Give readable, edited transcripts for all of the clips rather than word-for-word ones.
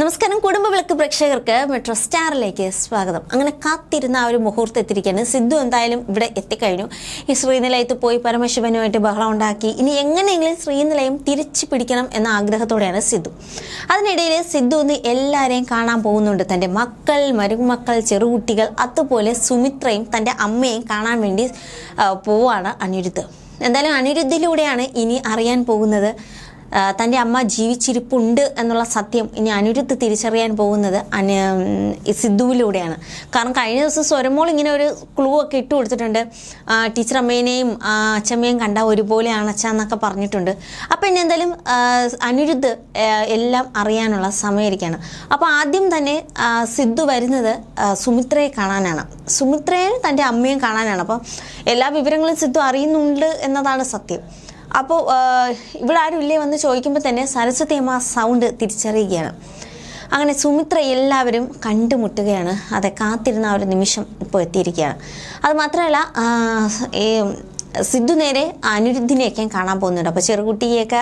നമസ്കാരം കുടുംബ വിളക്ക് പ്രേക്ഷകർക്ക് മെട്രോ സ്റ്റാറിലേക്ക് സ്വാഗതം. അങ്ങനെ കാത്തിരുന്ന ആ ഒരു മുഹൂർത്തം എത്തിയിരിക്കുകയാണ്. സിദ്ധു എന്തായാലും ഇവിടെ എത്തിക്കഴിഞ്ഞു. ഈ ശ്രീനിലയത്ത് പോയി പരമശിവനുമായിട്ട് ബഹളം ഉണ്ടാക്കി ഇനി എങ്ങനെയെങ്കിലും ശ്രീനിലയം തിരിച്ചു പിടിക്കണം എന്ന ആഗ്രഹത്തോടെയാണ് സിദ്ധു. അതിനിടയിൽ സിദ്ധു ഒന്ന് എല്ലാവരെയും കാണാൻ പോകുന്നുണ്ട്. തൻ്റെ മക്കൾ, മരുമക്കൾ, ചെറുകുട്ടികൾ, അതുപോലെ സുമിത്രയും തൻ്റെ അമ്മയും കാണാൻ വേണ്ടി പോവാണ് അനിരുദ്ധ്. എന്തായാലും അനിരുദ്ധിലൂടെയാണ് ഇനി അറിയാൻ പോകുന്നത് തൻ്റെ അമ്മ ജീവിച്ചിരിപ്പുണ്ട് എന്നുള്ള സത്യം ഇനി അനിരുദ്ധ് തിരിച്ചറിയാൻ പോകുന്നത് സിദ്ധുവിലൂടെയാണ്. കാരണം കഴിഞ്ഞ ദിവസം സ്വരമോൾ ഇങ്ങനെ ഒരു ക്ലൂ ഒക്കെ ഇട്ട് കൊടുത്തിട്ടുണ്ട്. ടീച്ചർ അമ്മേനെയും അച്ഛമ്മയും കണ്ട ഒരുപോലെയാണ് അച്ഛ എന്നൊക്കെ പറഞ്ഞിട്ടുണ്ട്. അപ്പം ഇനി എന്തായാലും അനിരുദ്ധ് എല്ലാം അറിയാനുള്ള സമയമായിരിക്കുകയാണ്. അപ്പോൾ ആദ്യം തന്നെ സിദ്ധു വരുന്നത് സുമിത്രയെ കാണാനാണ്. സുമിത്രയെ തൻ്റെ അമ്മയും കാണാനാണ്. അപ്പം എല്ലാ വിവരങ്ങളും സിദ്ധു അറിയുന്നുണ്ട് എന്നതാണ് സത്യം. അപ്പോൾ ഇവിടെ ആരും ഇല്ലേ വന്ന് ചോദിക്കുമ്പോൾ തന്നെ സരസ്വതി അമ്മ സൗണ്ട് തിരിച്ചറിയുകയാണ്. അങ്ങനെ സുമിത്ര എല്ലാവരും കണ്ടുമുട്ടുകയാണ്. അതെ, കാത്തിരുന്ന ആ ഒരു നിമിഷം ഇപ്പോൾ എത്തിയിരിക്കുകയാണ്. അത് മാത്രമല്ല സിദ്ധു നേരെ അനിരുദ്ധിനെയൊക്കെ കാണാൻ പോകുന്നുണ്ട്. അപ്പോൾ ചെറുകുട്ടിയെയൊക്കെ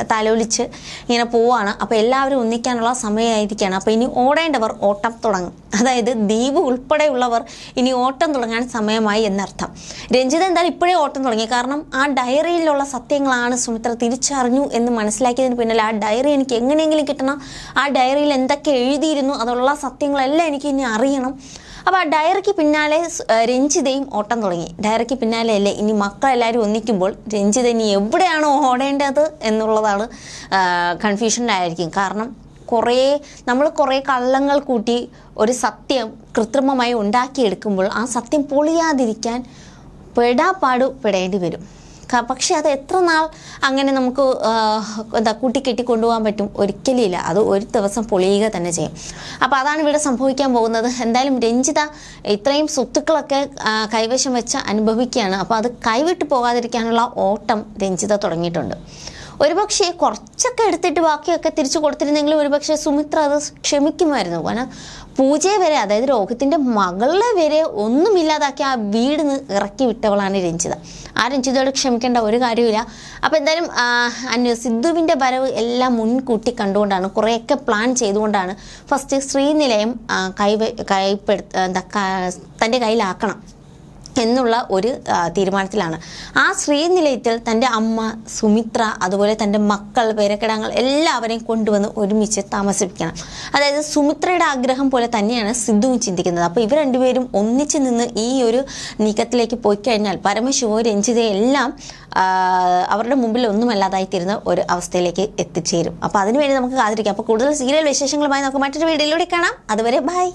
തലോലിച്ച് ഇങ്ങനെ പോവാണ്. അപ്പോൾ എല്ലാവരും ഒന്നിക്കാനുള്ള സമയമായിരിക്കുകയാണ്. അപ്പോൾ ഇനി ഓടേണ്ടവർ ഓട്ടം തുടങ്ങും. അതായത് ദീപ് ഉൾപ്പെടെയുള്ളവർ ഇനി ഓട്ടം തുടങ്ങാൻ സമയമായി എന്നർത്ഥം. രഞ്ജിത എന്തായാലും ഇപ്പോഴേ ഓട്ടം തുടങ്ങി. കാരണം ആ ഡയറിയിലുള്ള സത്യങ്ങളാണ് സുമിത്ര തിരിച്ചറിഞ്ഞു എന്ന് മനസ്സിലാക്കിയതിന് പിന്നിൽ ആ ഡയറി എനിക്ക് എങ്ങനെയെങ്കിലും കിട്ടണം, ആ ഡയറിയിൽ എന്തൊക്കെ എഴുതിയിരുന്നു അതുള്ള സത്യങ്ങളെല്ലാം എനിക്ക് ഇനി അറിയണം. അപ്പോൾ ആ ഡയറിക്ക് പിന്നാലെ രഞ്ജിതയും ഓട്ടം തുടങ്ങി. ഡയറിക്ക് പിന്നാലെ അല്ലേ ഇനി മക്കളെല്ലാവരും ഒന്നിക്കുമ്പോൾ രഞ്ജിത ഇനി എവിടെയാണോ ഓടേണ്ടത് എന്നുള്ളതാണ് കൺഫ്യൂഷനായിരിക്കും. കാരണം നമ്മൾ കുറേ കള്ളങ്ങൾ കൂട്ടി ഒരു സത്യം കൃത്രിമമായി ഉണ്ടാക്കിയെടുക്കുമ്പോൾ ആ സത്യം പൊളിയാതിരിക്കാൻ പെടേണ്ടി വരും. പക്ഷെ അത് എത്ര നാൾ അങ്ങനെ നമുക്ക് കൂട്ടിക്കെട്ടി കൊണ്ടുപോകാൻ പറ്റും? ഒരിക്കലുമില്ല. അത് ഒരു ദിവസം പൊളിയുക തന്നെ ചെയ്യും. അപ്പോൾ അതാണ് ഇവിടെ സംഭവിക്കാൻ പോകുന്നത്. എന്തായാലും രഞ്ജിത ഇത്രയും സ്വത്തുക്കളൊക്കെ കൈവശം വെച്ച് അനുഭവിക്കുകയാണ്. അപ്പോൾ അത് കൈവിട്ട് പോകാതിരിക്കാനുള്ള ഓട്ടം രഞ്ജിത തുടങ്ങിയിട്ടുണ്ട്. ഒരുപക്ഷെ കുറച്ചൊക്കെ എടുത്തിട്ട് ബാക്കിയൊക്കെ തിരിച്ചു കൊടുത്തിരുന്നെങ്കിലും ഒരുപക്ഷെ സുമിത്ര അത് ക്ഷമിക്കുമായിരുന്നു. കാരണം പൂജയെ വരെ, അതായത് രോഹിത്തിൻ്റെ മകളെ വരെ ഒന്നുമില്ലാതാക്കി ആ വീടിന് ഇറക്കി വിട്ടവളാണ് രഞ്ജിത. ആ രഞ്ജിതയോട് ക്ഷമിക്കേണ്ട ഒരു കാര്യമില്ല. അപ്പോൾ എന്തായാലും സിദ്ധുവിൻ്റെ വരവ് എല്ലാം മുൻകൂട്ടി കണ്ടുകൊണ്ടാണ്, കുറേയൊക്കെ പ്ലാൻ ചെയ്തുകൊണ്ടാണ് ഫസ്റ്റ് ശ്രീനിലയം തൻ്റെ കയ്യിലാക്കണം എന്നുള്ള ഒരു തീരുമാനത്തിലാണ്. ആ ശ്രീനിലയത്തിൽ തൻ്റെ അമ്മ, സുമിത്ര, അതുപോലെ തൻ്റെ മക്കൾ, പേരക്കിടാങ്ങൾ എല്ലാവരെയും കൊണ്ടുവന്ന് ഒരുമിച്ച് താമസിപ്പിക്കണം. അതായത് സുമിത്രയുടെ ആഗ്രഹം പോലെ തന്നെയാണ് സിദ്ധുവും ചിന്തിക്കുന്നത്. അപ്പോൾ ഇവർ രണ്ടുപേരും ഒന്നിച്ച് നിന്ന് ഈ ഒരു നീക്കത്തിലേക്ക് പോയി കഴിഞ്ഞാൽ പരമശിവോ രഞ്ജിതയെല്ലാം അവരുടെ മുമ്പിൽ ഒന്നുമല്ലാതായിത്തീരുന്ന ഒരു അവസ്ഥയിലേക്ക് എത്തിച്ചേരും. അപ്പോൾ അതിനുവേണ്ടി നമുക്ക് കാത്തിരിക്കാം. അപ്പോൾ കൂടുതൽ സീരിയൽ വിശേഷങ്ങളുമായി നമുക്ക് മറ്റൊരു വീഡിയോയിലൂടെ കാണാം. അതുവരെ ബൈ.